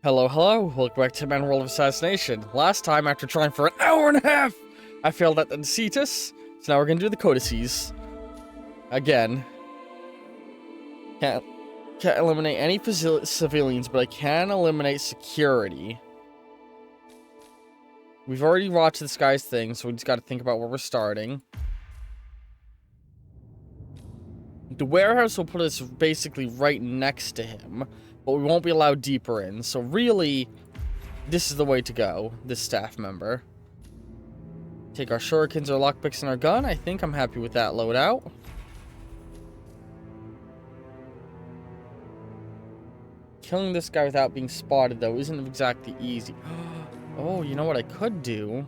Hello, hello. Welcome back to Hitman World of Assassination. Last time, after trying for an hour and a half, I failed at the Codices. So now we're gonna do the Codices. Again. Can't eliminate any civilians, but I can eliminate security. We've already watched this guy's thing, so we just gotta think about where we're starting. The warehouse will put us basically right next to him, but we won't be allowed deeper in. So really, this is the way to go, this staff member. Take our shurikens, our lockpicks, and our gun. I think I'm happy with that loadout. Killing this guy without being spotted, though, isn't exactly easy. Oh, you know what I could do?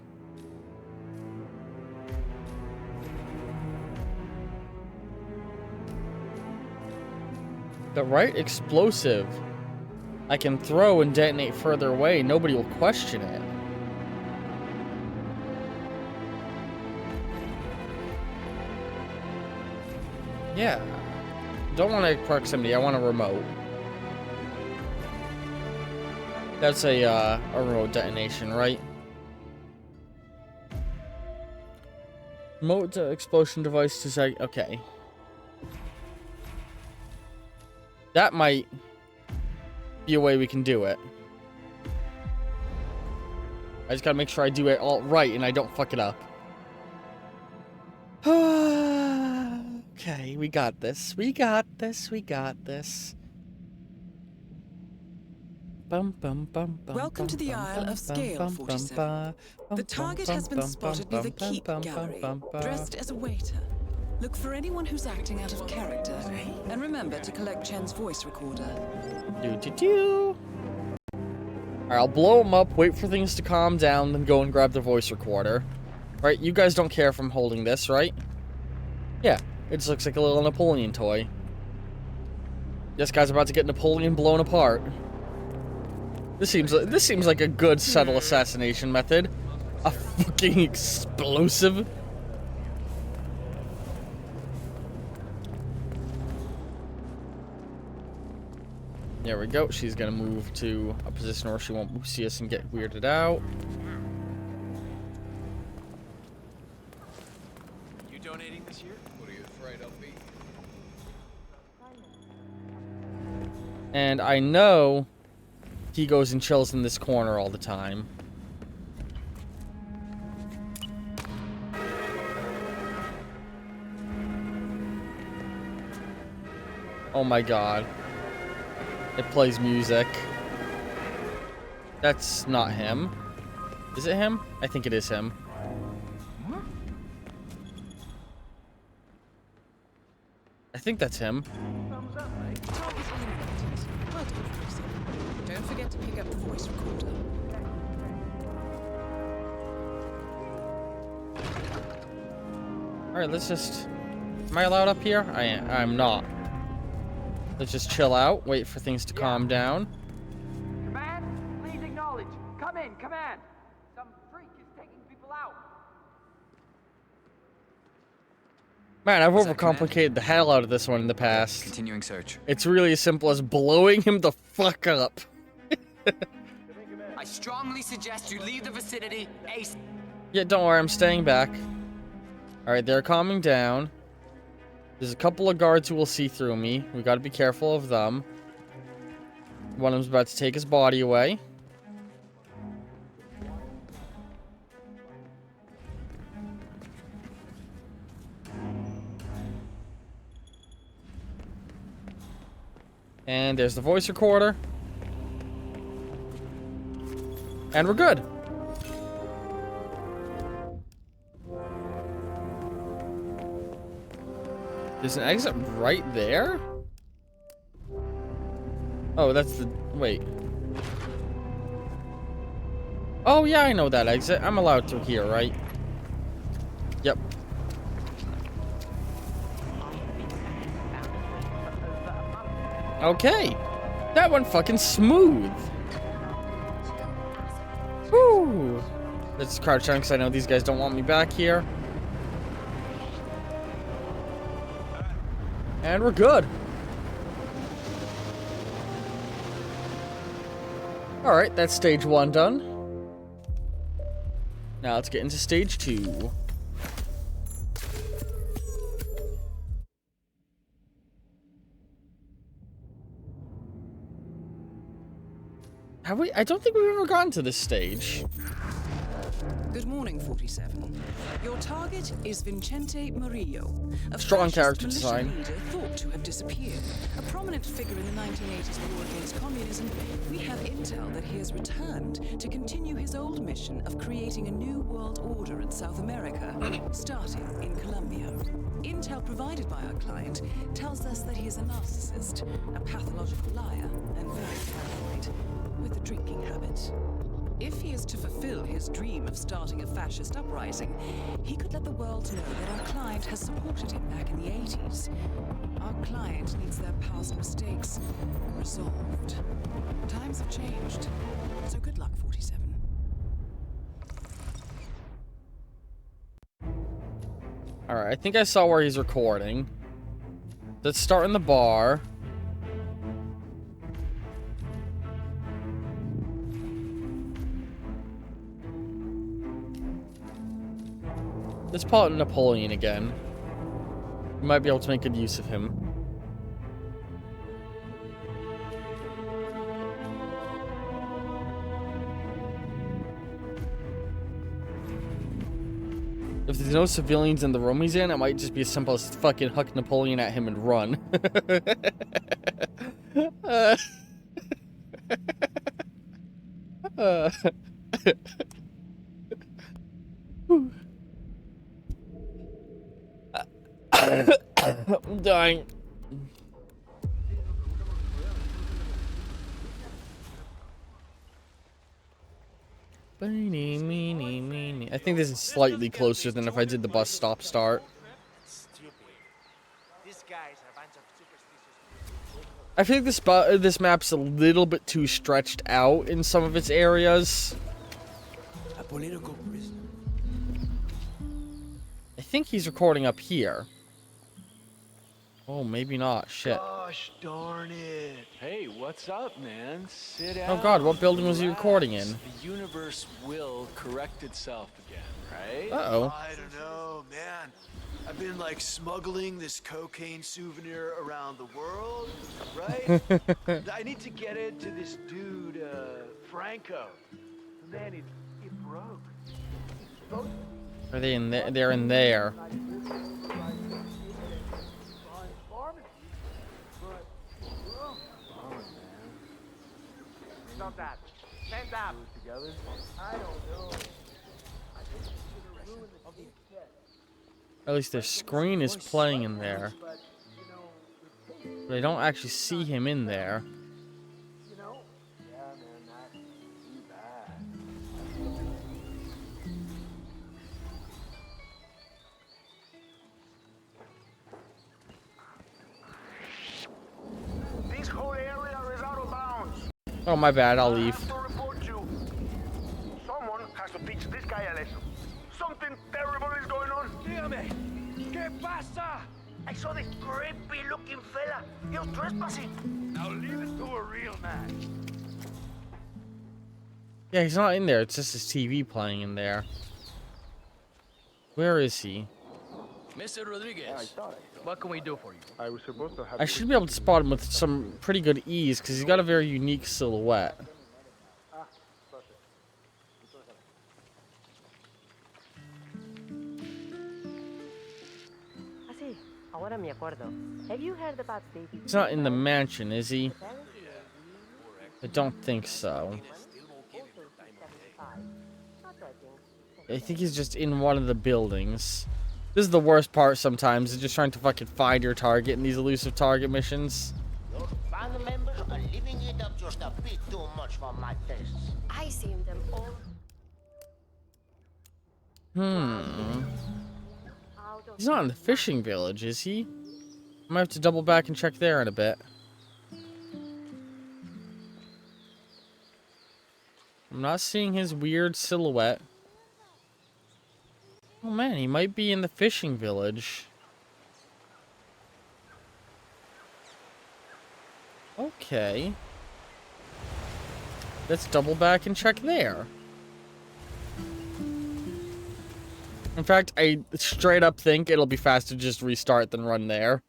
The right explosive I can throw and detonate further away. Nobody will question it. Yeah. Don't want a proximity. I want a remote. That's a remote detonation, right? Remote explosion device to say, okay. That might be a way we can do it. I just gotta make sure I do it all right and I don't fuck it up. Okay, we got this. We got this. We got this. Welcome to the Isle of Scale 47. The target has been spotted near the Keep Gallery, dressed as a waiter. Look for anyone who's acting out of character, and remember to collect Chen's voice recorder. Alright, I'll blow him up, wait for things to calm down, then go and grab the voice recorder. Right, you guys don't care if I'm holding this, right? Yeah, it just looks like a little Napoleon toy. This guy's about to get Napoleon blown apart. This seems like a good subtle assassination method. A fucking explosive. There we go. She's gonna move to a position where she won't see us and get weirded out. You donating this year? What are you afraid I'll be? And I know he goes and chills in this corner all the time. Oh my god. It plays music. That's not him. Is it him? I think it is him. I think that's him. Don't forget to pick up the voice recorder. Alright, let's just... Am I allowed up here? I'm not. Let's just chill out, wait for things to calm down. Command, please acknowledge. Come in, command. Some freak is taking people out. Man, I've overcomplicated the hell out of this one in the past. Continuing search. It's really as simple as blowing him the fuck up. I strongly suggest you leave the vicinity ASAP. Yeah, don't worry, I'm staying back. Alright, they're calming down. There's a couple of guards who will see through me. We gotta be careful of them. One of them's about to take his body away. And there's the voice recorder. And we're good. There's an exit right there? Oh, that's the... Wait. Oh, yeah, I know that exit. I'm allowed through here, right? Yep. Okay. That went fucking smooth. Woo. Let's crouch down because I know these guys don't want me back here. And we're good. Alright, that's stage 1 done. Now let's get into stage 2. Have we? I don't think we've ever gotten to this stage. Good morning, 47. Your target is Vincente Murillo, a Strong fascist character militia design. leader thought to have disappeared. A prominent figure in the 1980s war against communism, we have intel that he has returned to continue his old mission of creating a new world order in South America, starting in Colombia. Intel provided by our client tells us that he is a narcissist, a pathological liar, and very paranoid, with a drinking habit. If he is to fulfill his dream of starting a fascist uprising, he could let the world know that our client has supported him back in the 80s. Our client needs their past mistakes resolved. Times have changed, so good luck, 47. Alright, I think I saw where he's recording. Let's start in the bar. Let's pull out Napoleon again. We might be able to make good use of him. If there's no civilians in the room he's in, it might just be as simple as fucking huck Napoleon at him and run. I'm dying. I think this is slightly closer than if I did the bus stop start. I think this map's a little bit too stretched out in some of its areas. A political prisoner. I think he's recording up here. Oh, maybe not. Shit. Gosh darn it. Hey, what's up, man? Sit down. Oh god, what building was he recording in? The universe will correct itself again, right? Uh-oh. I don't know, man. I've been like smuggling this cocaine souvenir around the world, right? I need to get it to this dude, Franco. Man, it broke. Are they in there? They're in there. Stop that. Stand up. Together? I don't know. I think we should have ruined the deep set. At least their screen is playing in there. But, you know, But I don't actually see him in there. you know? Yeah, man, not too bad. This whole area is out of bounds. Oh, my bad. I'll I leave. have to report you. Someone has to teach this guy a lesson. Something terrible is going on. Dígame, ¿qué pasa? I saw this creepy-looking fella. He was trespassing. Now leave it to a real man. Yeah, he's not in there. It's just his TV playing in there. Where is he? Mr. Rodriguez, what can we do for you? I was supposed to have. I should be able to spot him with some pretty good ease because he's got a very unique silhouette. Ah, sí, ahora me acuerdo. Have you heard about David? He's not in the mansion, is he? I don't think so. I think he's just in one of the buildings. This is the worst part sometimes, is just trying to fucking find your target in these elusive target missions. Your band members are living it up just a bit too much for my tastes. I seen them all. He's not in the fishing village, is he? I might have to double back and check there in a bit. I'm not seeing his weird silhouette. Oh man, he might be in the fishing village. Okay. let's double back and check there. In fact, I straight up think it'll be faster to just restart than run there.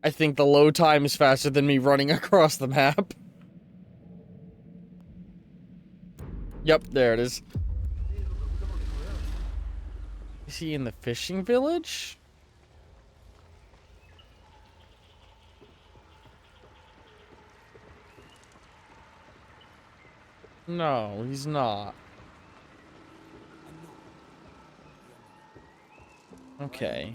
I think the load time is faster than me running across the map. Yep, there it is. Is he in the fishing village? No, he's not. Okay.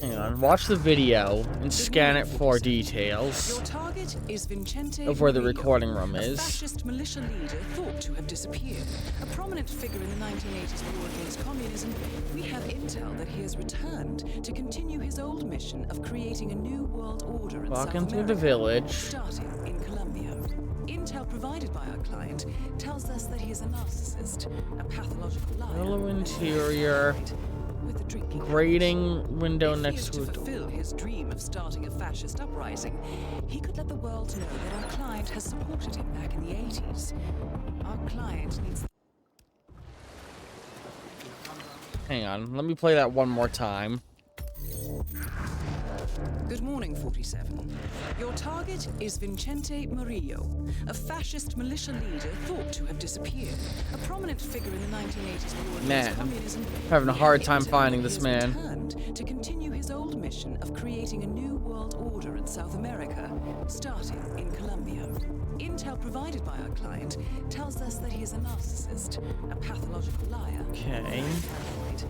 Hang on, watch the video and scan it for details Your target is Vincente of where the Murillo, recording room a is. fascist militia leader thought to have disappeared. A prominent figure in the 1980s war against communism, we have intel that he has returned to continue his old mission of creating a new world order in Walking South through America, the village. starting in Colombia. Intel provided by our client tells us that he is a narcissist, a pathological liar, Yellow and interior. with a drinking Grating window if he next is to to a door. fulfill his dream of starting a fascist uprising, he could let the world know that our client has supported him back in the 80s. Our client needs... Hang on, let me play that one more time. Good morning, 47. Your target is Vincente Murillo, a fascist militia leader thought to have disappeared. A prominent figure in the 1980s war against Man, communism. having a we hard have time intel finding that this he has man. returned to continue his old mission of creating a new world order in South America, starting in Colombia. Intel provided by our client tells us that he is a narcissist, a pathological liar, Okay. and paranoid,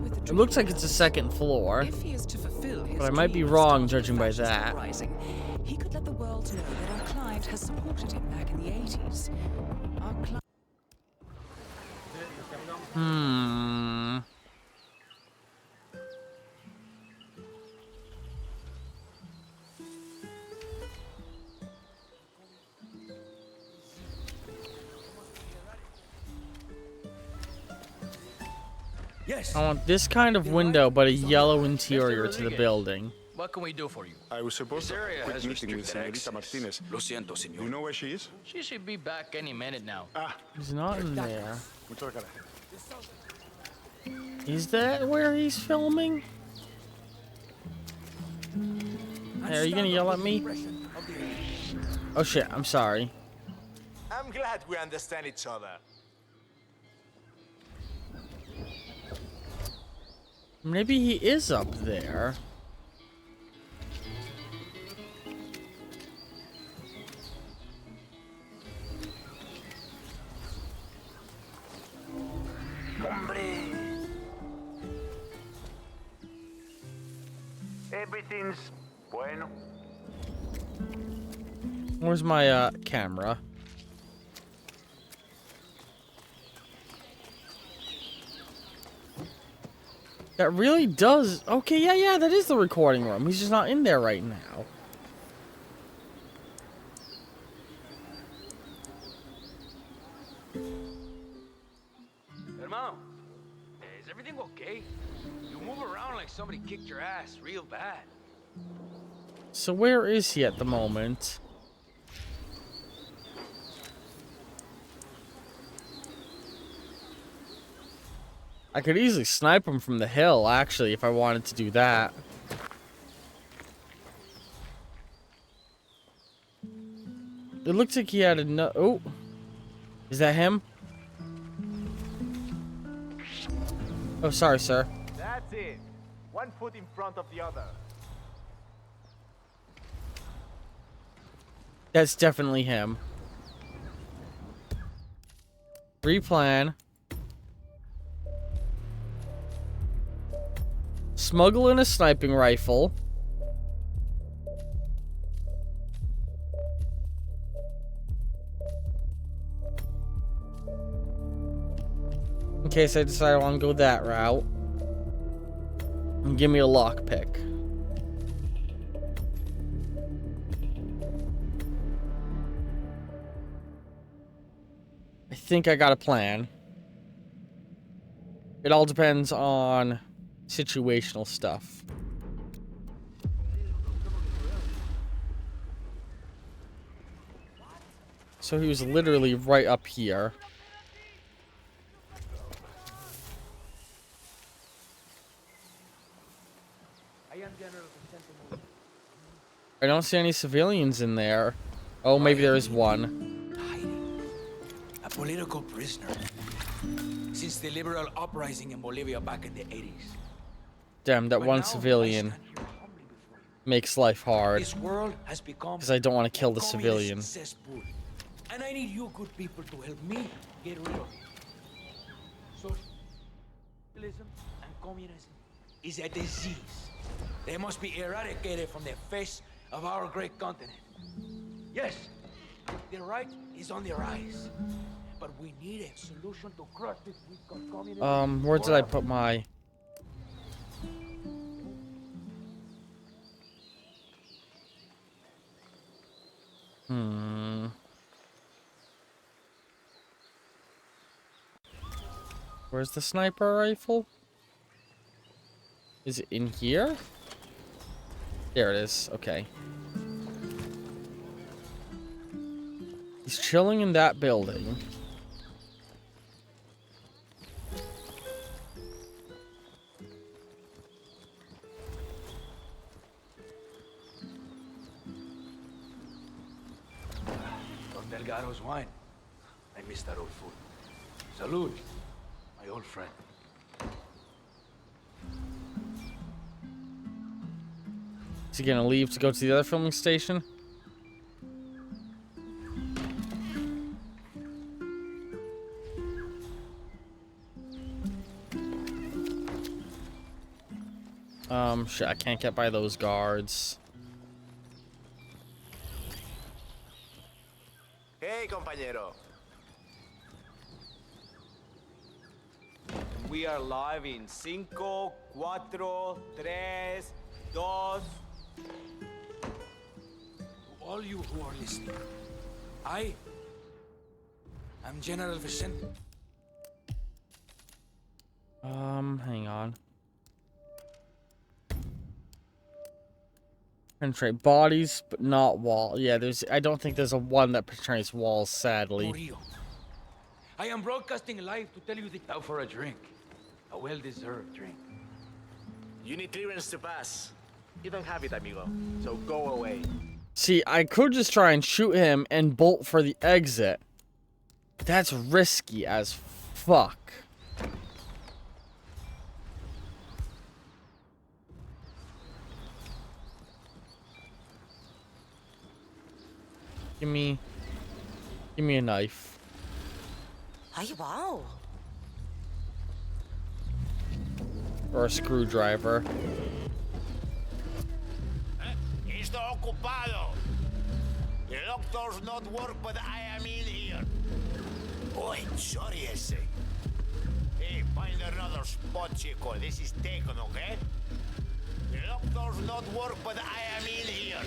with a It looks like drinking it's a habit. second floor. If he is to fulfill his But I might be dream of wrong starting a judging by fascist that. uprising, he could let the world know that our client has supported him back in the 80s. Our client... Yes. I want this kind of window, but a yellow interior to the building. What can we do for you? I was supposed This to area have a has quick meeting with restricted Senorita access. Martinez. Lo siento, Do you señor. know where she is? She should be back any minute now. He's not in there. Muchas gracias. Is that where he's filming? Hey, are you gonna yell at me? Oh shit, I'm sorry. I'm glad we understand each other. Maybe he is up there. Everything's bueno. Where's my camera? That really does. Okay, yeah, that is the recording room. He's just not in there right now. Hermano, is everything okay? You move around like somebody kicked your ass real bad. So where is he at the moment? I could easily snipe him from the hill, actually, if I wanted to do that. It looks like he had a no. Oh, is that him? Oh, sorry, sir. That's it. One foot in front of the other. That's definitely him. Replan. Smuggle in a sniping rifle. In case I decide I want to go that route. And give me a lockpick. I think I got a plan. It all depends on situational stuff. So he was literally right up here. I don't see any civilians in there. Oh, maybe there is one. Hiding. A political prisoner. Since the liberal uprising in Bolivia back in the 80s. Damn, that But one now I civilian stand here humbly before you. makes life hard. This world has become Because I don't want to kill a the communist civilian. cesspool. And I need you good people to help me get rid of it. Socialism and communism is a disease. They must be eradicated from the face of our great continent. Yes, the right is on the rise. But we need a solution to crush this weak communism. Where did I put my... Where's the sniper rifle? Is it in here? There it is. Okay. He's chilling in that building. Don Delgado's wine. I miss that old food. Salud, my old friend. Is he gonna leave to go to the other filming station? Shit, I can't get by those guards. Hey, compañero. We are live in 5, 4, 3, 2. To all you who are listening, I am General Vicente. Hang on. Penetrate bodies, but not wall. Yeah, I don't think there's a one that penetrates walls, sadly. Murillo. I am broadcasting live to tell you that out for a drink. A well-deserved drink. You need clearance to pass. You don't have it, amigo. So go away. See, I could just try and shoot him and bolt for the exit. But that's risky as fuck. Give me a knife. Ay, wow. Or a screwdriver. Está ocupado. The lock doors not work, but I am in here. Oh, sorry, ese. Hey, find another spot, chico. This is taken, okay? The lock doors not work, but I am in here.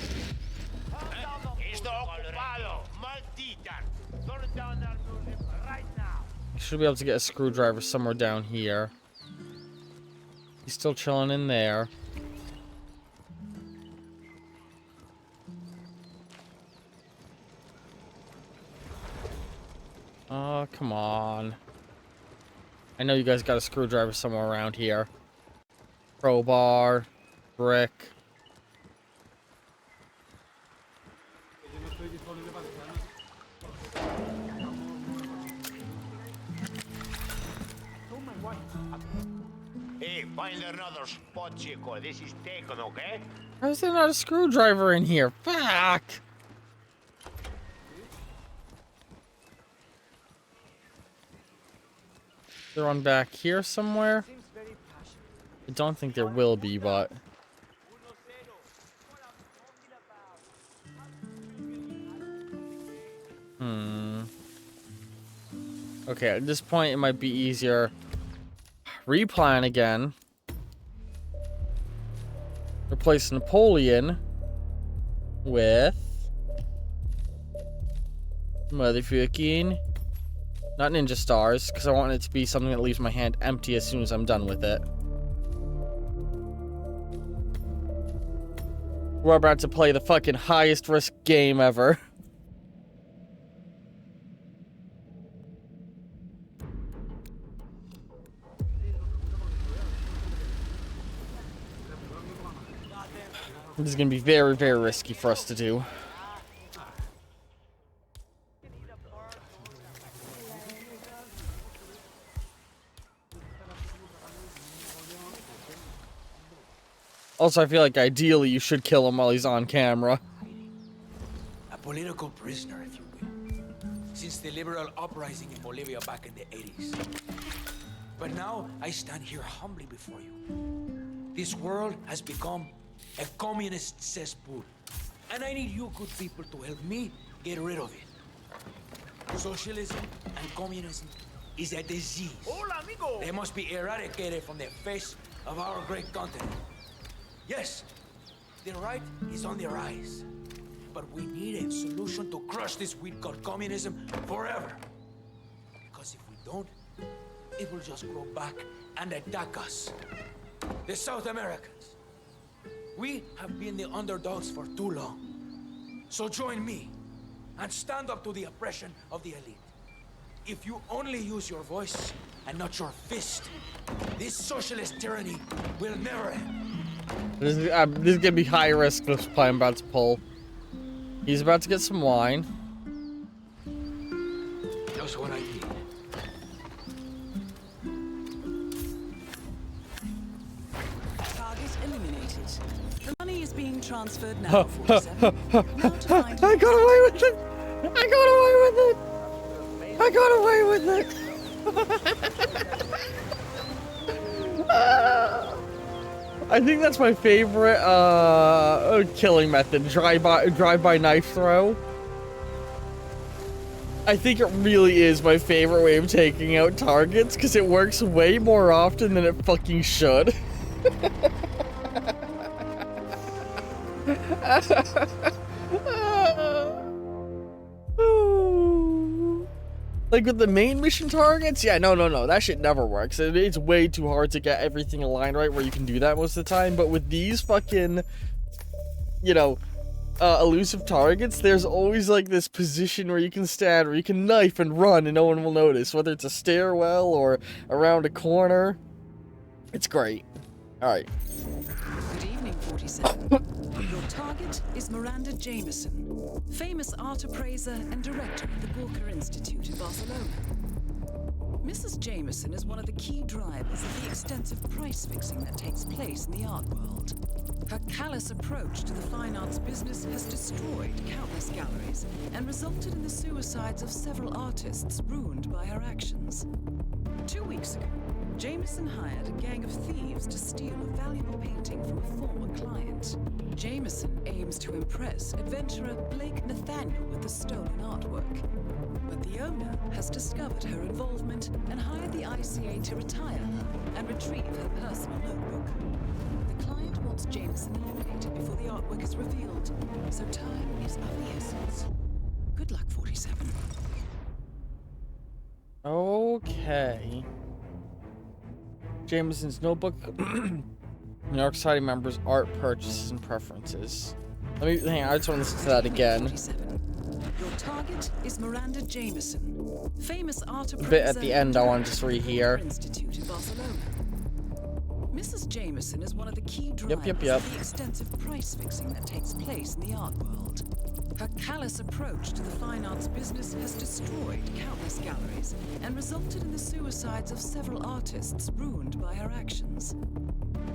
Está ocupado. Maldita. Turn down that music right now. I should be able to get a screwdriver somewhere down here. He's still chilling in there. Oh, come on. I know you guys got a screwdriver somewhere around here. Crowbar, brick. Hey, find another spot, chico. This is taken, okay? How is there not a screwdriver in here? Fuck! Is there one back here somewhere? I don't think there will be, but... Okay, at this point it might be easier. Replan again. Replace Napoleon with motherfucking not ninja stars, because I want it to be something that leaves my hand empty as soon as I'm done with it. We're about to play the fucking highest risk game ever. This is gonna be very, very risky for us to do. Also, I feel like ideally you should kill him while he's on camera. A political prisoner, if you will, since the liberal uprising in Bolivia back in the 80s. But now I stand here humbly before you. This world has become a communist cesspool, and I need you good people to help me get rid of it. Socialism and communism is a disease. Hola, amigo. They must be eradicated from the face of our great continent. Yes, the right is on the rise, but we need a solution to crush this weed called communism forever. Because if we don't, it will just grow back and attack us. The South Americans. We have been the underdogs for too long. So join me and stand up to the oppression of the elite. If you only use your voice and not your fist, this socialist tyranny will never end. This is gonna be high risk, this play I'm about to pull. He's about to get some wine. Just what I need. Target eliminated. The money is being transferred now, 47. Now to find I got away with it! I got away with it! I got away with it! I think that's my favorite killing method, drive-by knife throw. I think it really is my favorite way of taking out targets, because it works way more often than it fucking should. Like with the main mission targets, yeah, no, that shit never works. It's way too hard to get everything aligned right where you can do that most of the time. But with these fucking, you know, elusive targets, there's always like this position where you can stand, where you can knife and run and no one will notice, whether it's a stairwell or around a corner. It's great. Alright. Good evening, 47. Your target is Miranda Jameson, famous art appraiser and director of the Gawker Institute in Barcelona. Mrs. Jameson is one of the key drivers of the extensive price fixing that takes place in the art world. Her callous approach to the fine arts business has destroyed countless galleries and resulted in the suicides of several artists ruined by her actions. 2 weeks ago, Jameson hired a gang of thieves to steal a valuable painting from a former client. Jameson aims to impress adventurer Blake Nathaniel with the stolen artwork. But the owner has discovered her involvement and hired the ICA to retire her and retrieve her personal notebook. The client wants Jameson eliminated before the artwork is revealed, so time is of the essence. Good luck, 47. Okay. Jameson's notebook. New York Society members' art purchases and preferences. Let me hang on, I just want to listen to that again. 47. Your target is Miranda Jameson, famous art appraiser. Bit at the end I want to just rehear. Institute in Barcelona. Mrs. Jameson is one of the key drivers Yep. of the extensive price fixing that takes place in the art world. Her callous approach to the fine arts business has destroyed countless galleries and resulted in the suicides of several artists ruined by her actions.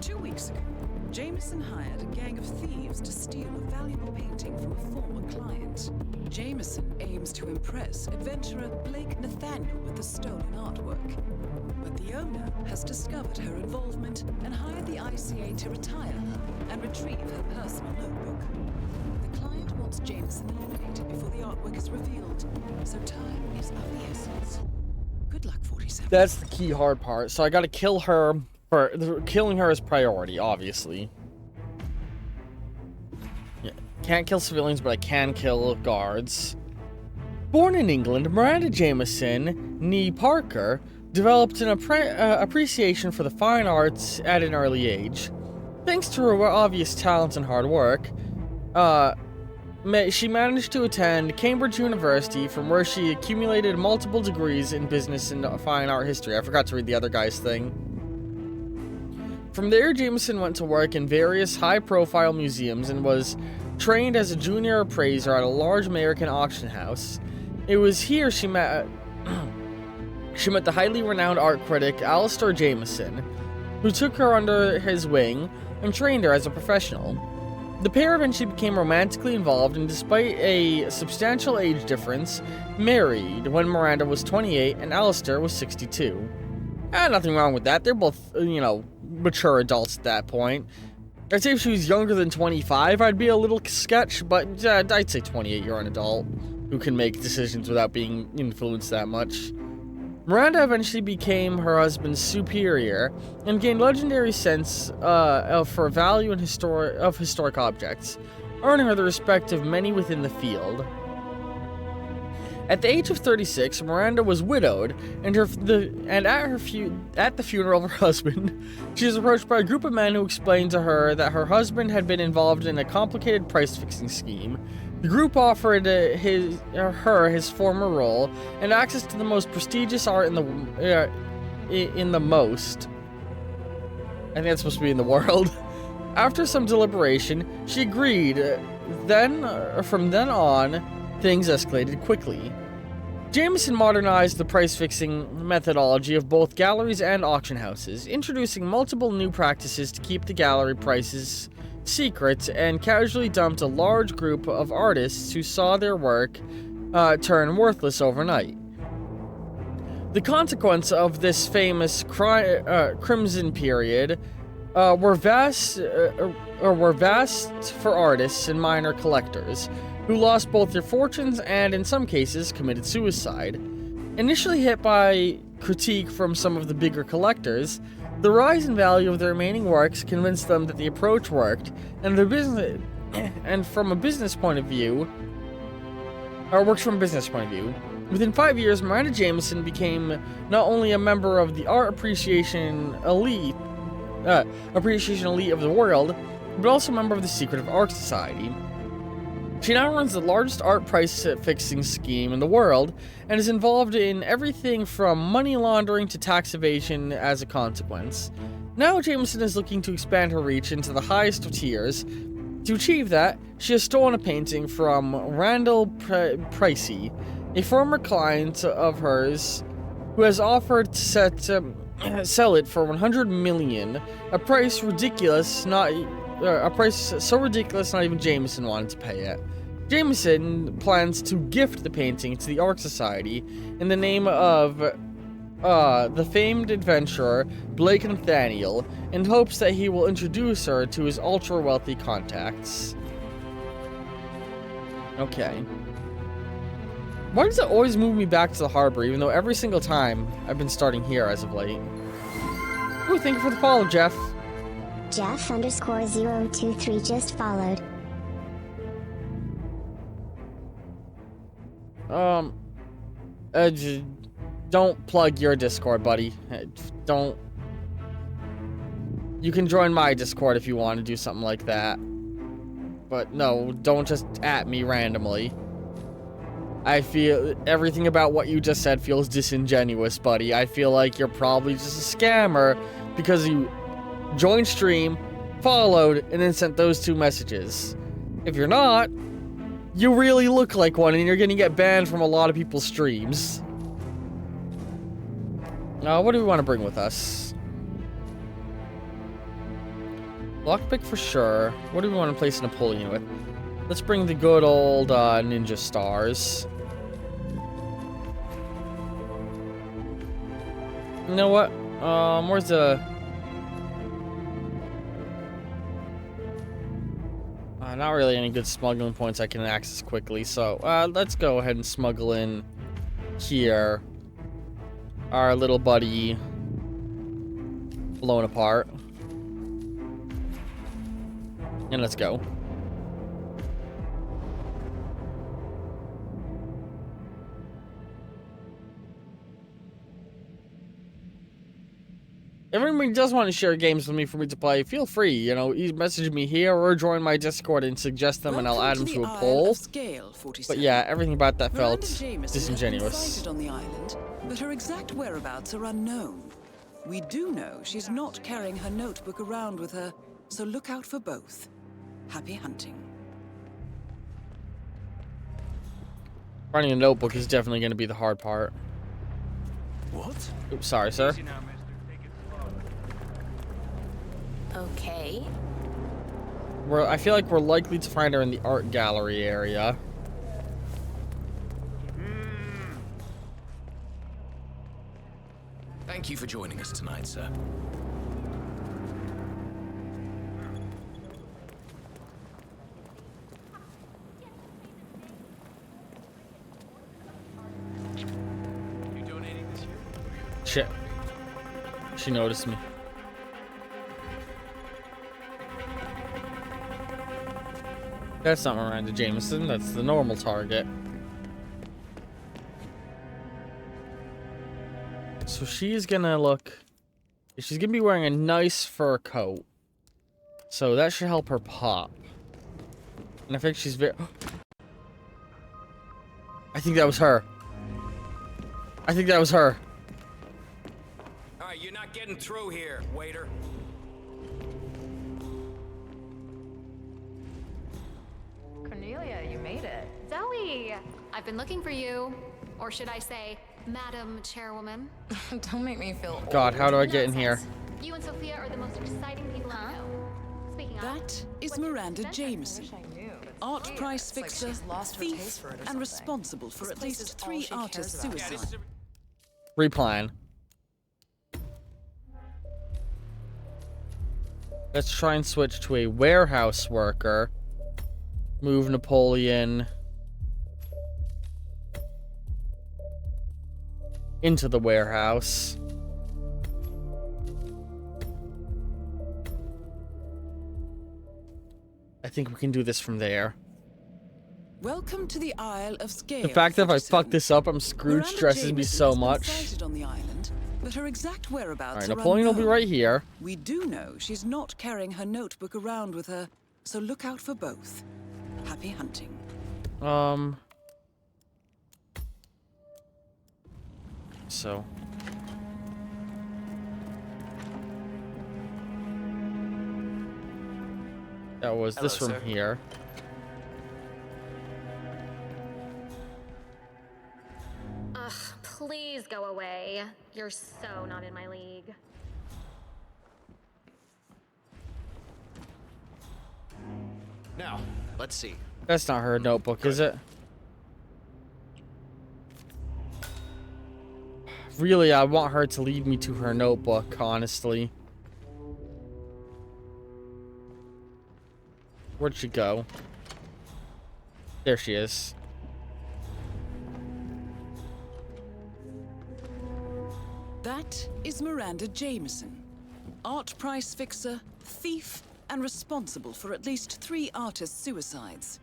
2 weeks ago, Jameson hired a gang of thieves to steal a valuable painting from a former client. Jameson aims to impress adventurer Blake Nathaniel with the stolen artwork. But the owner has discovered her involvement and hired the ICA to retire her and retrieve her personal notebook. The client wants Jameson eliminated before the artwork is revealed, so time is of the essence. Good luck, 47. That's the key hard part. So I gotta kill her. Killing her is priority, obviously. Yeah, can't kill civilians, but I can kill guards. Born in England, Miranda Jameson, nee Parker, developed an appreciation for the fine arts at an early age. Thanks to her obvious talent and hard work, She managed to attend Cambridge University, from where she accumulated multiple degrees in business and fine art history. I forgot to read the other guy's thing. From there, Jameson went to work in various high-profile museums and was trained as a junior appraiser at a large American auction house. It was here she met the highly renowned art critic Alistair Jameson, who took her under his wing and trained her as a professional. The pair eventually became romantically involved, and despite a substantial age difference, married when Miranda was 28 and Alistair was 62. Nothing wrong with that. They're both, mature adults at that point. I'd say if she was younger than 25, I'd be a little sketch, but I'd say 28, you're an adult who can make decisions without being influenced that much. Miranda eventually became her husband's superior and gained legendary sense for value and historic objects, earning her the respect of many within the field. At the age of 36, Miranda was widowed, and at the funeral of her husband, she was approached by a group of men who explained to her that her husband had been involved in a complicated price-fixing scheme. The group offered her his former role and access to the most prestigious art in the most. I think that's supposed to be in the world. After some deliberation, she agreed. From then on, things escalated quickly. Jameson modernized the price-fixing methodology of both galleries and auction houses, introducing multiple new practices to keep the gallery prices secret, and casually dumped a large group of artists who saw their work turn worthless overnight. The consequence of this famous Crimson period were vast for artists and minor collectors, who lost both their fortunes and, in some cases, committed suicide. Initially hit by critique from some of the bigger collectors, the rise in value of the remaining works convinced them that the approach worked, and from a business point of view, Within 5 years, Miranda Jameson became not only a member of the art appreciation elite of the world, but also a member of the Secretive Art Society. She now runs the largest art price-fixing scheme in the world, and is involved in everything from money laundering to tax evasion as a consequence. Now Jameson is looking to expand her reach into the highest of tiers. To achieve that, she has stolen a painting from Randall Pricey, a former client of hers, who has offered to sell it for $100 million, a price so ridiculous not even Jameson wanted to pay it. Jameson plans to gift the painting to the Art Society in the name of the famed adventurer Blake Nathaniel, in hopes that he will introduce her to his ultra-wealthy contacts. Okay. Why does it always move me back to the harbor, even though every single time I've been starting here as of late? Ooh, thank you for the follow, Jeff. Jeff_023 just followed. Don't plug your Discord, buddy. Don't. You can join my Discord if you want to do something like that. But no, don't just at me randomly. I feel everything about what you just said feels disingenuous, buddy. I feel like you're probably just a scammer because you joined stream, followed, and then sent those two messages. If you're not, you really look like one, and you're gonna get banned from a lot of people's streams. What do we want to bring with us? Lockpick for sure. What do we want to place Napoleon with? Let's bring the good old ninja stars. You know what? Where's the... not really any good smuggling points I can access quickly, so let's go ahead and smuggle in here our little buddy blown apart. And let's go. If anybody does want to share games with me for me to play, feel free. You know, either message me here or join my Discord and suggest them, and I'll add them to a poll. But yeah, everything about that felt disingenuous. Sighted on the island, but her exact whereabouts are unknown. We do know she's not carrying her notebook around with her, so look out for both. Happy hunting. Finding a notebook is definitely going to be the hard part. What? Oops, sorry, sir. Okay. I feel like we're likely to find her in the art gallery area. Thank you for joining us tonight, sir. Shit. She noticed me. That's not Miranda Jameson, that's the normal target. So she's gonna look... She's gonna be wearing a nice fur coat. So that should help her pop. And I think she's very... I think that was her. I think that was her. Alright, you're not getting through here, waiter. Cornelia, you made it. Zoe! I've been looking for you. Or should I say, Madam Chairwoman? Don't make me feel God, how do I get in here? You and Sophia are the most exciting people I know. Speaking of... That is Miranda Jameson. Art price fixer, thief, and responsible for at least 3 artist suicides. Replan. Let's try and switch to a warehouse worker. Move Napoleon into the warehouse. I think we can do this from there. Welcome to the Isle of Scale. The fact that if I fuck this up, I'm screwed stresses me so much. Sighted on the island, but her exact whereabouts Alright, are Napoleon will be unknown. right here. We do know she's not carrying her notebook around with her, so look out for both. Happy hunting. So. That was this Hello, from sir. here. Ugh, please go away. You're so not in my league. Now, let's see. That's not her notebook, is it? Really, I want her to lead me to her notebook, honestly. Where'd she go? There she is. That is Miranda Jameson. Art price fixer, thief, and responsible for at least 3 artist suicides.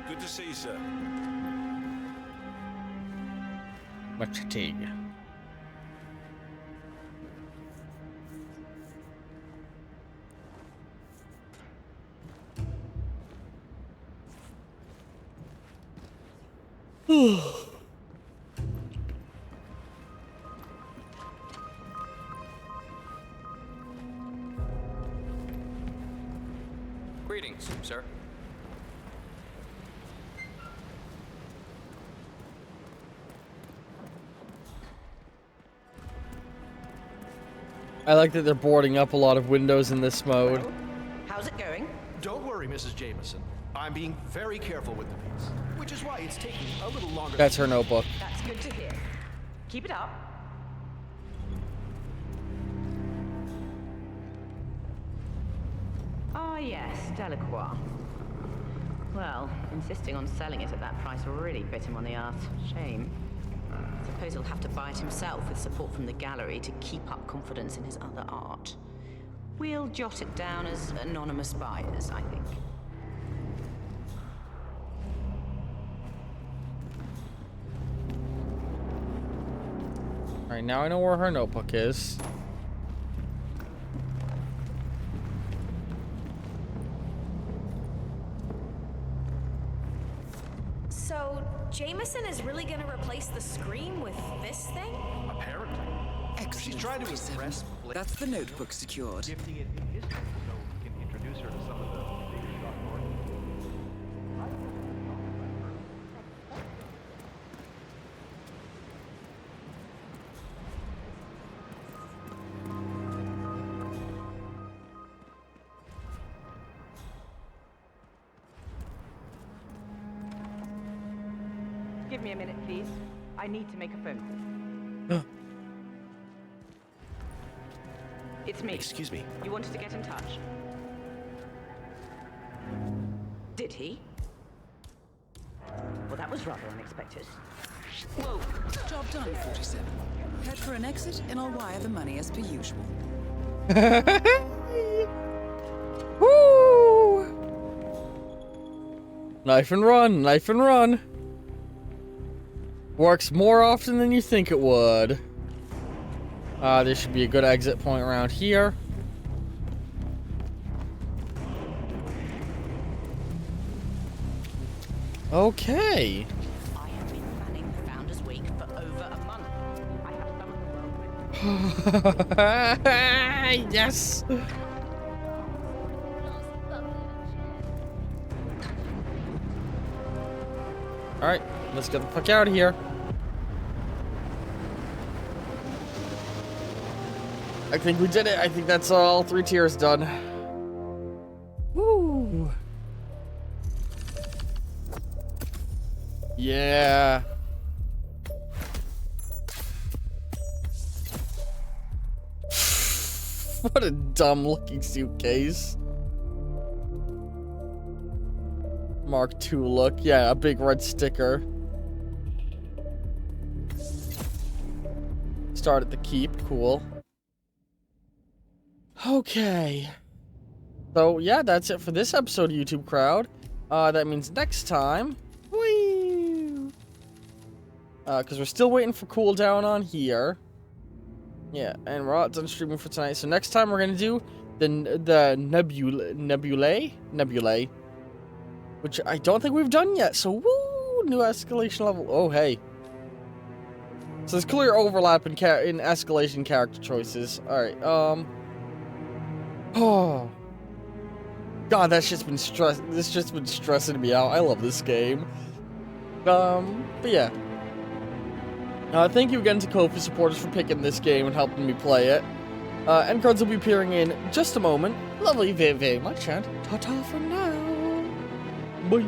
Good to see you, sir. Much fatigue. Greetings, sir. I like that they're boarding up a lot of windows in this mode. How's it going? Don't worry, Mrs. Jameson. I'm being very careful with the piece, which is why it's taking a little longer. That's her notebook. That's good to hear. Keep it up. Ah, yes, Delacroix. Well, insisting on selling it at that price really bit him on the arse. Shame. Suppose he'll have to buy it himself with support from the gallery to keep up confidence in his other art. We'll jot it down as anonymous buyers, I think. Alright, now I know where her notebook is. So, Jameson is really gonna replace the scream with this thing? Apparently. Excellent. She's trying to 47. impress Blake. That's the notebook secured. Gifting it in history so we can introduce her to some of the bigger shot artists. Give me a minute, please. I need to make a phone call. It's me. Excuse me. You wanted to get in touch? Did he? Well, that was rather unexpected. Whoa. Job done, 47. Head for an exit, and I'll wire the money as per usual. Woo! Knife and run, knife and run. Works more often than you think it would. There should be a good exit point around here. Okay. I have been planning the Founders Week for over a month. I have some of the world. Yes. All right, let's get the fuck out of here. I think we did it. I think that's all 3 tiers done. Woo. Yeah. What a dumb looking suitcase. Mark II look. Yeah, a big red sticker. Start at the keep. Cool. Okay. So, yeah, that's it for this episode, YouTube crowd. That means next time... Whee! Because we're still waiting for cooldown on here. Yeah, and we're all done streaming for tonight. So next time we're going to do the nebulae. Which I don't think we've done yet. So, woo! New escalation level. Oh, hey. So there's clear overlap in escalation character choices. Alright, oh. God, this shit's been stressing me out. I love this game. But yeah. Thank you again to Ko-fi supporters for picking this game and helping me play it. End cards will be appearing in just a moment. Love you very, very much, and ta-ta for now. Bye.